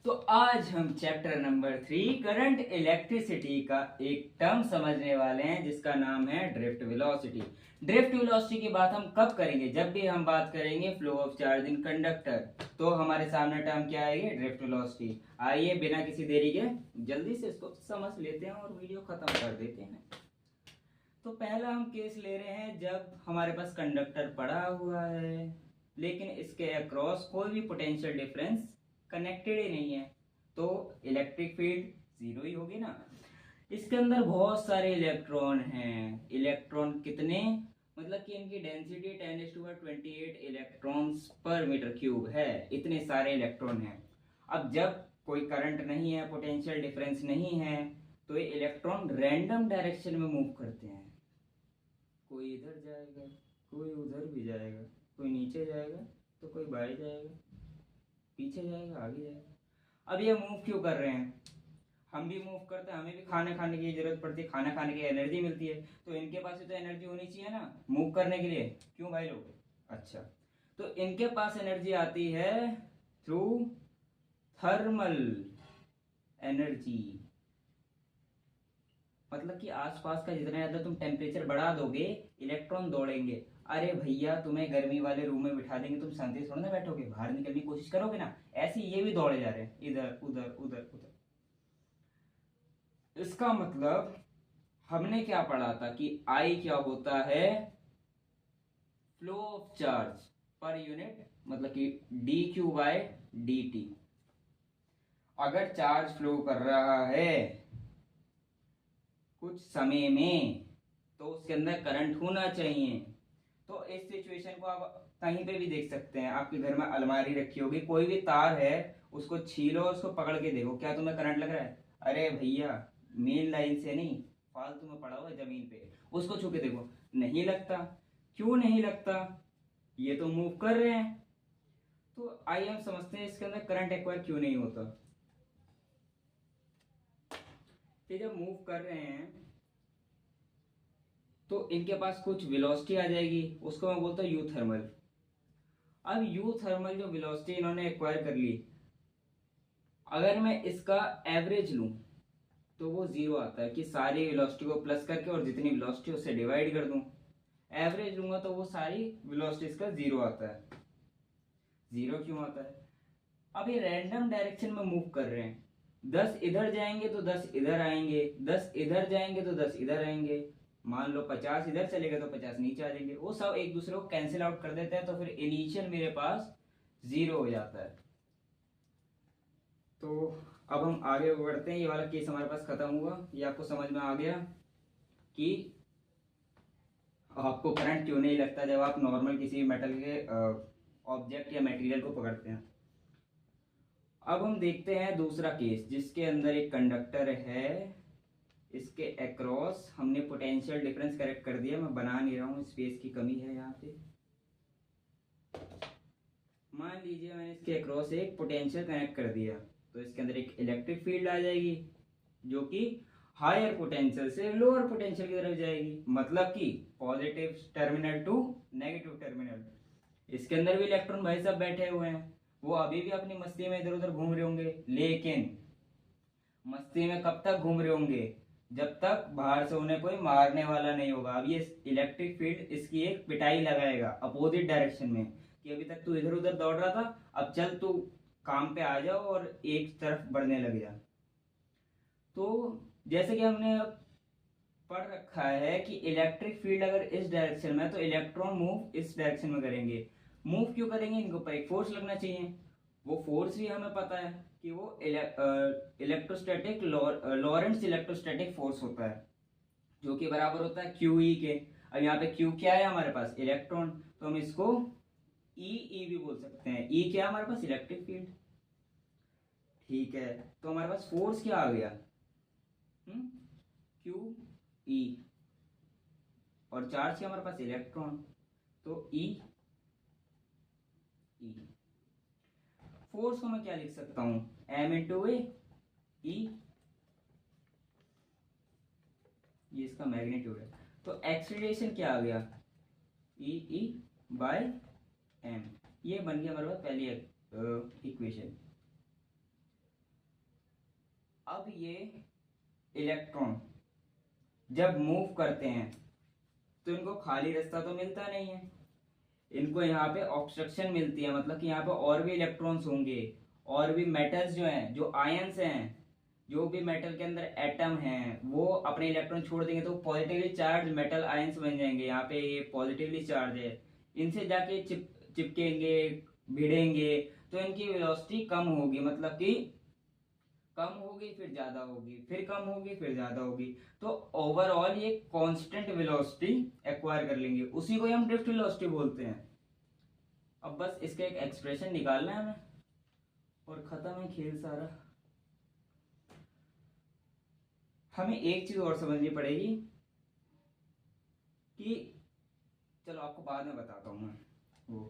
तो आज हम चैप्टर नंबर 3 करंट इलेक्ट्रिसिटी का एक टर्म समझने वाले हैं जिसका नाम है ड्रिफ्ट वेलोसिटी। ड्रिफ्ट वेलोसिटी की बात हम कब करेंगे? जब भी हम बात करेंगे flow of charge in conductor, तो हमारे सामने टर्म क्या आएगी? Drift velocity. आइए बिना किसी देरी के जल्दी से इसको समझ लेते हैं और वीडियो खत्म कर देते हैं। तो पहला हम केस ले रहे हैं जब हमारे पास कंडक्टर पड़ा हुआ है लेकिन इसके अक्रॉस कोई भी पोटेंशियल डिफरेंस कनेक्टेड ही नहीं है, तो इलेक्ट्रिक फील्ड जीरो ही होगी ना। इसके अंदर बहुत सारे इलेक्ट्रॉन हैं। इलेक्ट्रॉन कितने? मतलब कि इनकी डेंसिटी 10⁻28 इलेक्ट्रॉन्स पर मीटर क्यूब है। इतने सारे इलेक्ट्रॉन हैं। अब जब कोई करंट नहीं है, पोटेंशियल डिफरेंस नहीं है, तो ये इलेक्ट्रॉन रैंडम डायरेक्शन में मूव करते हैं। कोई इधर जाएगा, कोई उधर भी जाएगा, कोई नीचे जाएगा तो कोई बाहर जाएगा, पीछे जाएगा, आगे जाएगा। अब ये मूव क्यों कर रहे हैं? हम भी मूव करते हैं, हमें भी खाना खाने की जरूरत पड़ती है, खाना खाने की एनर्जी मिलती है, तो इनके पास भी तो एनर्जी होनी चाहिए ना मूव करने के लिए। क्यों भाई लोग? अच्छा, तो इनके पास एनर्जी आती है थ्रू थर्मल एनर्जी। मतलब कि आसपास का जितना ज्यादा तुम टेम्परेचर बढ़ा दोगे, इलेक्ट्रॉन दौड़ेंगे। अरे भैया, तुम्हें गर्मी वाले रूम में बिठा देंगे, तुम शांति से थोड़ा ना बैठोगे, बाहर निकलने की कोशिश करोगे ना। ऐसे ये भी दौड़े जा रहे हैं, इधर उधर उधर उधर। इसका मतलब हमने क्या पढ़ा था कि आई क्या होता है? Flow of charge per unit, मतलब कि D Q by D T. अगर चार्ज फ्लो कर रहा है कुछ समय में, तो उसके अंदर करंट होना चाहिए। तो इस सिचुएशन को आप कहीं पे भी देख सकते हैं। आपके घर में अलमारी रखी होगी, कोई भी तार है, उसको छीलो, उसको पकड़ के देखो, क्या तुम्हें करंट लग रहा है? अरे भैया, मेन लाइन से नहीं, फालतू में पड़ा हुआ है जमीन पे, उसको छू के देखो, नहीं लगता। क्यों नहीं लगता? ये तो मूव कर रहे हैं। तो आइए हम समझते हैं इसके अंदर करंट एक्वायर क्यों नहीं होता। ये जब मूव कर रहे हैं तो इनके पास कुछ वेलोसिटी आ जाएगी, उसको मैं बोलता हूँ यू थर्मल। अब यू थर्मल जो वेलोसिटी इन्होंने एक्वायर कर ली, अगर मैं इसका एवरेज लूं तो वो जीरो आता है कि सारी वेलोसिटी को प्लस करके और जितनी वेलोसिटी उससे डिवाइड कर दूं। एवरेज लूंगा तो वो सारी वेलोसिटीज का जीरो आता है। जीरो क्यों आता है? अब ये रैंडम डायरेक्शन में मूव कर रहे हैं। 10 इधर जाएंगे तो 10 इधर आएंगे, 10 इधर जाएंगे तो 10 इधर आएंगे। मान लो 50 इधर चलेगा तो 50 नीचे आ जाएंगे। वो सब एक दूसरे को कैंसिल आउट कर देते हैं, तो फिर इनिशियल मेरे पास जीरो हो जाता है। तो अब हम आगे बढ़ते हैं। ये वाला केस हमारे पास खत्म हुआ। ये आपको समझ में आ गया कि आपको करंट क्यों नहीं लगता जब आप नॉर्मल किसी मेटल के ऑब्जेक्ट या मटेरियल को पकड़ते हैं। अब हम देखते हैं दूसरा केस जिसके अंदर एक कंडक्टर है। इसके अक्रॉस हमने पोटेंशियल डिफरेंस करेक्ट कर दिया। मैं बना नहीं रहा हूँ, स्पेस की कमी है यहाँ पे। मान लीजिए मैंने इसके अक्रॉस एक पोटेंशियल कनेक्ट कर दिया, तो इसके अंदर एक इलेक्ट्रिक फील्ड आ जाएगी जो कि हायर पोटेंशियल से लोअर पोटेंशियल की तरफ जाएगी। मतलब कि positive terminal to negative terminal. इसके अंदर भी इलेक्ट्रॉन भाई साहब बैठे हुए हैं, वो अभी भी अपनी मस्ती में इधर उधर घूम रहे होंगे, लेकिन मस्ती में कब तक घूम रहे होंगे? जब तक बाहर से उन्हें कोई मारने वाला नहीं होगा। अब ये इलेक्ट्रिक फील्ड इसकी एक पिटाई लगाएगा अपोजिट डायरेक्शन में कि अभी तक तू इधर उधर दौड़ रहा था, अब चल तू काम पे आ जाओ और एक तरफ बढ़ने लग जा। तो जैसे कि हमने पढ़ रखा है कि इलेक्ट्रिक फील्ड अगर इस डायरेक्शन में है तो इलेक्ट्रॉन मूव इस डायरेक्शन में करेंगे। मूव क्यों करेंगे? इनके ऊपर एक फोर्स लगना चाहिए। वो फोर्स भी हमें पता है कि वो इलेक्ट्रोस्टैटिक लॉरेंट्ज इलेक्ट्रोस्टैटिक फोर्स होता है, जो कि बराबर होता है क्यू ई के। अब यहाँ पे क्यू क्या है हमारे पास? इलेक्ट्रॉन, तो हम इसको ई भी बोल सकते हैं। ई क्या है हमारे पास? Electric field. ठीक है, तो हमारे पास फोर्स क्या आ गया? Q E. और चार्ज क्या हमारे पास? इलेक्ट्रॉन, तो ई ई। फोर्स को मैं क्या लिख सकता हूं? एम इंटू ए ई। ये इसका मैग्नीट्यूड है। तो एक्सीलरेशन क्या आ गया? ई ई बाय एम। ये बन गया हमारे पास पहली इक्वेशन। अब ये इलेक्ट्रॉन जब मूव करते हैं तो इनको खाली रास्ता तो मिलता नहीं है, इनको यहाँ पे ऑब्स्ट्रक्शन मिलती है, मतलब कि यहाँ पे और भी इलेक्ट्रॉन्स होंगे, और भी मेटल्स जो हैं, जो आयंस हैं, जो भी मेटल के अंदर एटम हैं वो अपने इलेक्ट्रॉन छोड़ देंगे तो पॉजिटिवली चार्ज मेटल आयंस बन जाएंगे। यहाँ पे ये पॉजिटिवली चार्ज है, इनसे जाके चिपकेंगे, भिड़ेंगे, तो इनकी वेलोसिटी कम होगी, मतलब कि कम होगी फिर ज्यादा होगी, फिर कम होगी फिर ज्यादा होगी, तो ओवरऑल ये कांस्टेंट वेलोसिटी एक्वायर कर लेंगे, उसी को हम ड्रिफ्ट वेलोसिटी बोलते हैं। अब बस इसका एक एक्सप्रेशन निकालना है हमें और खत्म है खेल सारा। हमें एक चीज और समझनी पड़ेगी कि, चलो आपको बाद में बताता हूं मैं वो।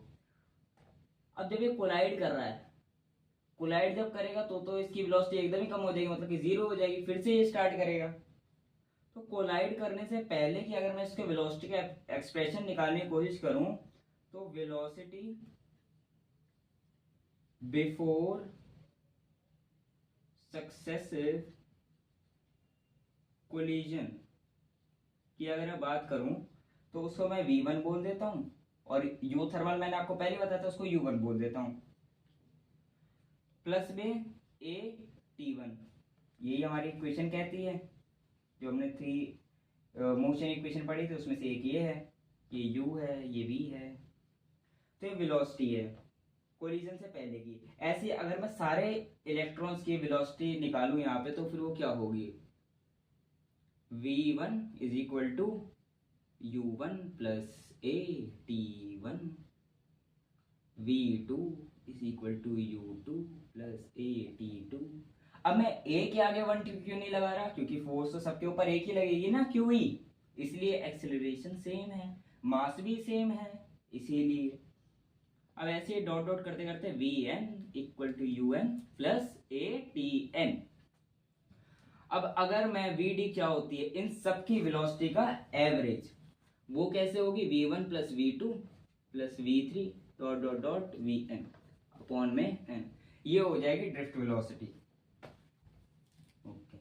अब जब ये कोलाइड कर रहा है, कोलाइड जब करेगा तो इसकी वेलोसिटी एकदम ही कम हो जाएगी, मतलब कि जीरो हो जाएगी, फिर से ये स्टार्ट करेगा। तो कोलाइड करने से पहले कि अगर मैं इसके वेलोसिटी का एक्सप्रेशन निकालने की कोशिश करूं तो वेलोसिटी बिफोर सक्सेसिव कोलिजन की अगर मैं बात करूं तो उसको मैं v1 बोल देता हूं, और यू थर्मल मैंने आपको पहले बताया था, उसको u1 बोल देता हूं, प्लस में a t1। यही हमारी इक्वेशन कहती है, जो हमने थ्री मोशन इक्वेशन पढ़ी थी उसमें से एक ये है, ये u है, ये v है, तो ये वेलोसिटी है कोलिजन से पहले की। ऐसे अगर मैं सारे इलेक्ट्रॉन्स की वेलोसिटी निकालूं यहाँ पे तो फिर वो क्या होगी, v1 is equal to u1 plus a t1, v2 is equal to u2 plus a t2। अब मैं a के आगे 1 क्यों नहीं लगा रहा, क्योंकि फोर्स तो सबके ऊपर एक ही लगेगी ना, QE, इसलिए एक्सेलरेशन सेम है, मास भी सेम है, इसीलिए। अब ऐसे डॉट डॉट करते करते vn equal to un plus atn। अब अगर मैं vd क्या होती है, इन सबकी वेलोसिटी का एवरेज, वो कैसे होगी, v1 plus v2 plus v3 dot dot dot vn upon में n, ये हो जाएगी ड्रिफ्ट वेलोसिटी। ओके,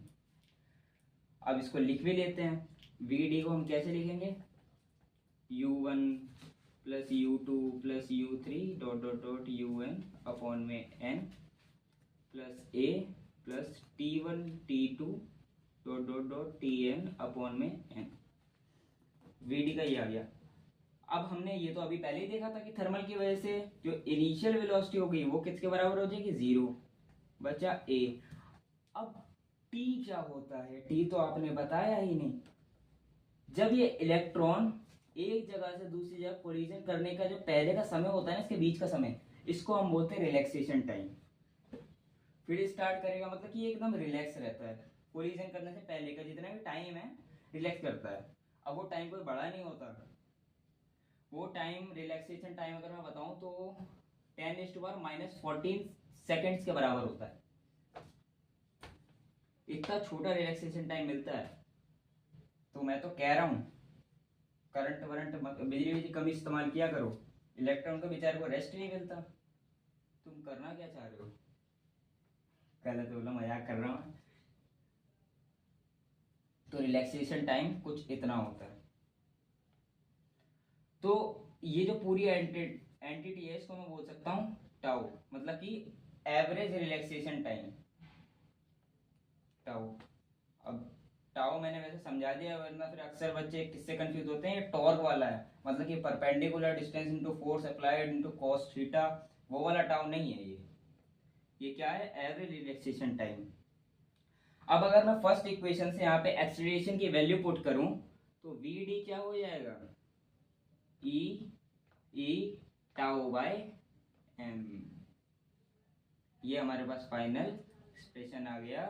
अब इसको लिख भी लेते हैं। vd को हम कैसे लिखेंगे, u1 plus u2 plus u3 dot dot dot un upon में n plus a plus t1 t2 dot dot dot tn upon में n। vd का ये आ गया। अब हमने ये तो अभी पहले ही देखा था कि थर्मल की वजह से जो इनिशियल वेलोसिटी हो गई वो किसके बराबर हो जाएगी, 0, बचा a। अब t क्या होता है, t तो आपने बताया ही नहीं। जब ये इलेक्ट्रॉन एक जगह से दूसरी जगह कोलिजन करने का जो पहले का समय होता है ना, इसके बीच का समय, इसको हम बोलते हैं रिलैक्सेशन टाइम। फिर स्टार्ट करेगा, मतलब कि एकदम रिलैक्स रहता है, कोलिजन करने से पहले का जितना भी टाइम है रिलैक्स करता है। अब वो टाइम कोई बड़ा नहीं होता, वो टाइम रिलैक्सेशन टाइम अगर मैं बताऊं तो 10⁻⁻14 सेकेंड्स के बराबर होता है। इतना छोटा रिलैक्सेशन टाइम मिलता है, तो मैं तो कह रहा हूं करंट वरंट बिजली कम इस्तेमाल किया करो, इलेक्ट्रॉन को बेचारे को रेस्ट नहीं मिलता। तुम करना क्या चाह रहे हो, गलत बोला, मजाक कर रहा हूं। तो रिलैक्सेशन टाइम कुछ इतना होता है। तो ये जो पूरी एंटिटी है इसको मैं बोल सकता हूं टाउ, मतलब कि एवरेज रिलैक्सेशन टाइम टाउ। अब टाउ मैंने वैसे समझा दिया, वरना फिर अक्सर बच्चे किससे कंफ्यूज होते हैं, ये टॉर्क वाला है, मतलब कि perpendicular distance into force applied into cos theta, वो वाला टाउ नहीं है ये क्या है, एवरेज रिलैक्सेशन टाइम। अब अगर मैं फर्स्ट इक्वेशन से यहाँ पे एक्सीलरेशन की वैल्यू पुट करूं तो vd क्या हो जाएगा, e टाउ बाय m। ये हमारे पास फाइनल एक्सप्रेशन आ गया।